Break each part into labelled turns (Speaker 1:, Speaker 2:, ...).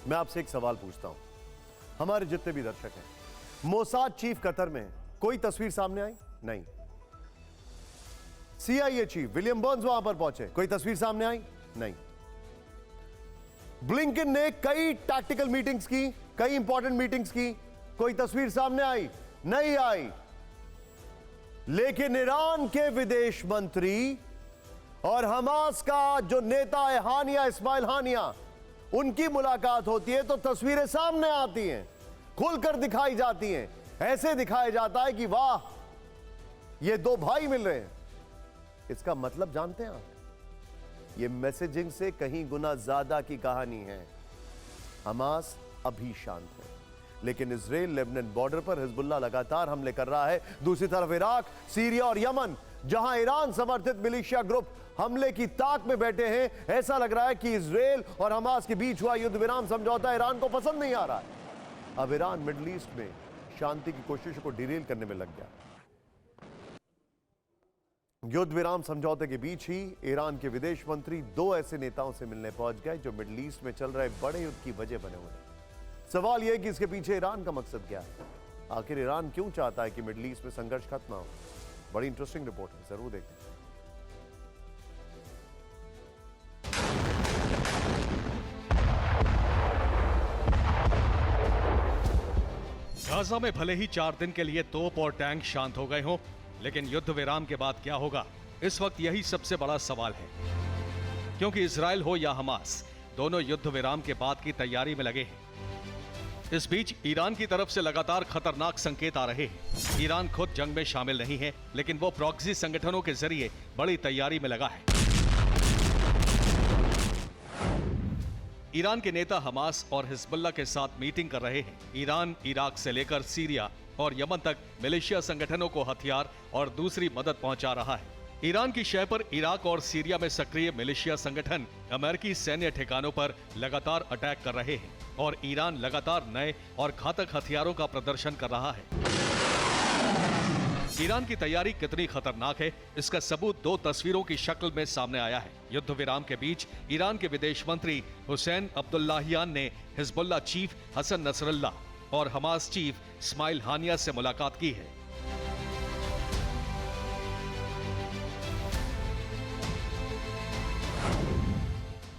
Speaker 1: मैं आपसे एक सवाल पूछता हूं, हमारे जितने भी दर्शक हैं, मोसाद चीफ कतर में है, कोई तस्वीर सामने आई? नहीं। CIA चीफ विलियम बर्न्स वहां पर पहुंचे, कोई तस्वीर सामने आई? नहीं। ब्लिंकन ने कई टैक्टिकल मीटिंग्स की, कई इंपॉर्टेंट मीटिंग्स की, कोई तस्वीर सामने आई? नहीं आई। लेकिन ईरान के विदेश मंत्री और हमास का जो नेता है हानिया, इस्माइल हानिया, उनकी मुलाकात होती है तो तस्वीरें सामने आती हैं, खुलकर दिखाई जाती हैं। ऐसे दिखाया जाता है कि वाह, ये दो भाई मिल रहे हैं। इसका मतलब जानते हैं आप? ये मैसेजिंग से कहीं गुना ज्यादा की कहानी है। हमास अभी शांत है, लेकिन इजराइल लेबनान बॉर्डर पर हिजबुल्लाह लगातार हमले कर रहा है। दूसरी तरफ इराक, सीरिया और यमन, जहां ईरान समर्थित मिलिशिया ग्रुप हमले की ताक में बैठे हैं। ऐसा लग रहा है कि इजराइल और हमास के बीच हुआ युद्ध विराम समझौता ईरान को पसंद नहीं आ रहा है। अब ईरान मिडिल ईस्ट में शांति की कोशिशों को डिरेल करने में लग गया। युद्ध विराम समझौते के बीच ही ईरान के विदेश मंत्री दो ऐसे नेताओं से मिलने पहुंच गए जो मिडिल ईस्ट में चल रहे बड़े युद्ध की वजह बने हुए हैं। सवाल यह है कि इसके पीछे ईरान का मकसद क्या है? आखिर ईरान क्यों चाहता है कि मिडिल ईस्ट में संघर्ष खत्म हो? बड़ी इंटरेस्टिंग रिपोर्ट है, जरूर देखें।
Speaker 2: गाजा में भले ही 4 दिन के लिए तोप और टैंक शांत हो गए हों, लेकिन युद्ध विराम के बाद क्या होगा, इस वक्त यही सबसे बड़ा सवाल है। क्योंकि इजराइल हो या हमास, दोनों युद्ध विराम के बाद की तैयारी में लगे हैं। इस बीच ईरान की तरफ से लगातार खतरनाक संकेत आ रहे हैं। ईरान खुद जंग में शामिल नहीं है, लेकिन वो प्रॉक्सी संगठनों के जरिए बड़ी तैयारी में लगा है। ईरान के नेता हमास और हिजबुल्लाह के साथ मीटिंग कर रहे हैं। ईरान इराक से लेकर सीरिया और यमन तक मिलिशिया संगठनों को हथियार और दूसरी मदद पहुंचा रहा है। ईरान की शय पर इराक और सीरिया में सक्रिय मिलिशिया संगठन अमेरिकी सैन्य ठिकानों पर लगातार अटैक कर रहे हैं और ईरान लगातार नए और घातक हथियारों का प्रदर्शन कर रहा है। ईरान की तैयारी कितनी खतरनाक है, इसका सबूत दो तस्वीरों की शक्ल में सामने आया है। युद्ध विराम के बीच ईरान के विदेश मंत्री हुसैन अब्दुल्लाहियान ने हिजबुल्लाह चीफ हसन नसरल्लाह और हमास चीफ इस्माइल हानिया से मुलाकात की है।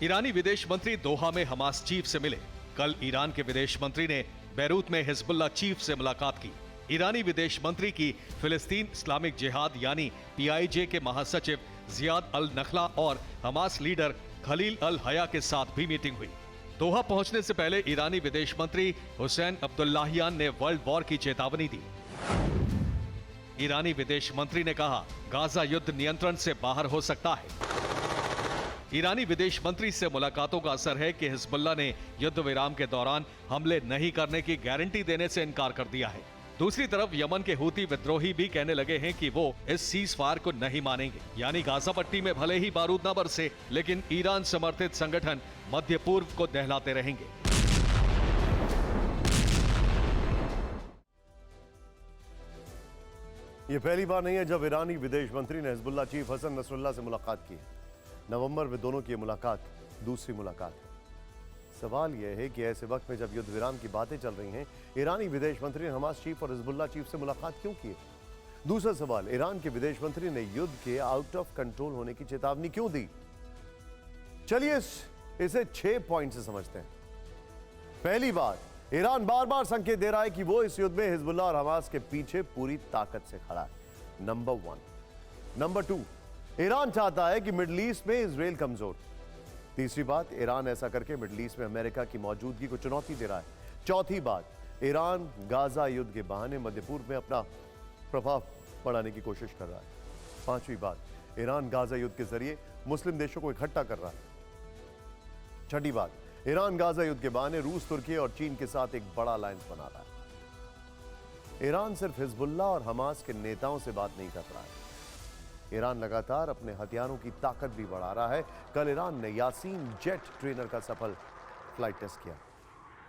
Speaker 2: ईरानी विदेश मंत्री दोहा में हमास चीफ से मिले। कल ईरान के विदेश मंत्री ने बैरूत में हिजबुल्लाह चीफ से मुलाकात की। ईरानी विदेश मंत्री की फिलिस्तीन इस्लामिक जिहाद यानी PIJ के महासचिव जियाद अल नखला और हमास लीडर खलील अल हया के साथ भी मीटिंग हुई। दोहा पहुंचने से पहले ईरानी विदेश मंत्री हुसैन अब्दुल्लाहियान ने वर्ल्ड वॉर की चेतावनी दी। ईरानी विदेश मंत्री ने कहा, गाजा युद्ध नियंत्रण से बाहर हो सकता है। ईरानी विदेश मंत्री से मुलाकातों का असर है कि हिजबुल्लाह ने युद्ध विराम के दौरान हमले नहीं करने की गारंटी देने से इनकार कर दिया है। दूसरी तरफ यमन के हूती विद्रोही भी कहने लगे हैं कि वो इस सीज फायर को नहीं मानेंगे, यानी गाजा पट्टी में भले ही बारूद न बरसे, लेकिन ईरान समर्थित संगठन मध्य पूर्व को दहलाते रहेंगे।
Speaker 1: यह पहली बार नहीं है जब ईरानी विदेश मंत्री ने हिजबुल्लाह चीफ हसन नसरुल्लाह से मुलाकात की है। नवंबर में दोनों की मुलाकात दूसरी मुलाकात है। सवाल यह है कि ऐसे वक्त में जब युद्ध विराम की बातें चल रही हैं, ईरानी विदेश मंत्री ने हमास चीफ और हिजबुल्लाह चीफ से मुलाकात क्यों की है? दूसरा सवाल, ईरान के विदेश मंत्री ने युद्ध के आउट ऑफ कंट्रोल होने की चेतावनी क्यों दी? चलिए इसे 6 पॉइंट से समझते हैं। पहली बात, ईरान बार बार संकेत दे रहा है कि वो इस युद्ध में हिजबुल्लाह और हमास के पीछे पूरी ताकत से खड़ा है। नंबर 1। नंबर 2, ईरान चाहता है कि मिडिल ईस्ट में इजराइल कमजोर। तीसरी बात, ईरान ऐसा करके मिडिल ईस्ट में अमेरिका की मौजूदगी को चुनौती दे रहा है। चौथी बात, ईरान गाजा युद्ध के बहाने मध्य पूर्व में अपना प्रभाव बढ़ाने की कोशिश कर रहा है। पांचवी बात, ईरान गाजा युद्ध के जरिए मुस्लिम देशों को इकट्ठा कर रहा है। छठी बात, ईरान गाजा युद्ध के बहाने रूस, तुर्की और चीन के साथ एक बड़ा अलायंस बना रहा है। ईरान सिर्फ हिजबुल्लाह और हमास के नेताओं से बात नहीं कर रहा है, ईरान लगातार अपने हथियारों की ताकत भी बढ़ा रहा है। कल ईरान ने यासीन जेट ट्रेनर का सफल फ्लाइट टेस्ट किया।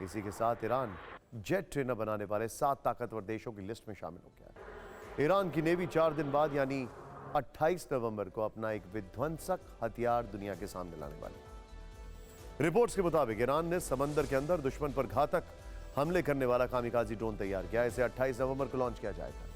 Speaker 1: इसी के साथ ईरान जेट ट्रेनर बनाने वाले 7 ताकतवर देशों की लिस्ट में शामिल हो गया है। ईरान की नेवी 4 दिन बाद यानी 28 नवंबर को अपना एक विध्वंसक हथियार दुनिया के सामने लाने वाली है। रिपोर्ट्स के मुताबिक ईरान ने समंदर के अंदर दुश्मन पर घातक हमले करने वाला कामिकाजी ड्रोन तैयार किया। इसे 28 नवंबर को लॉन्च किया जाएगा।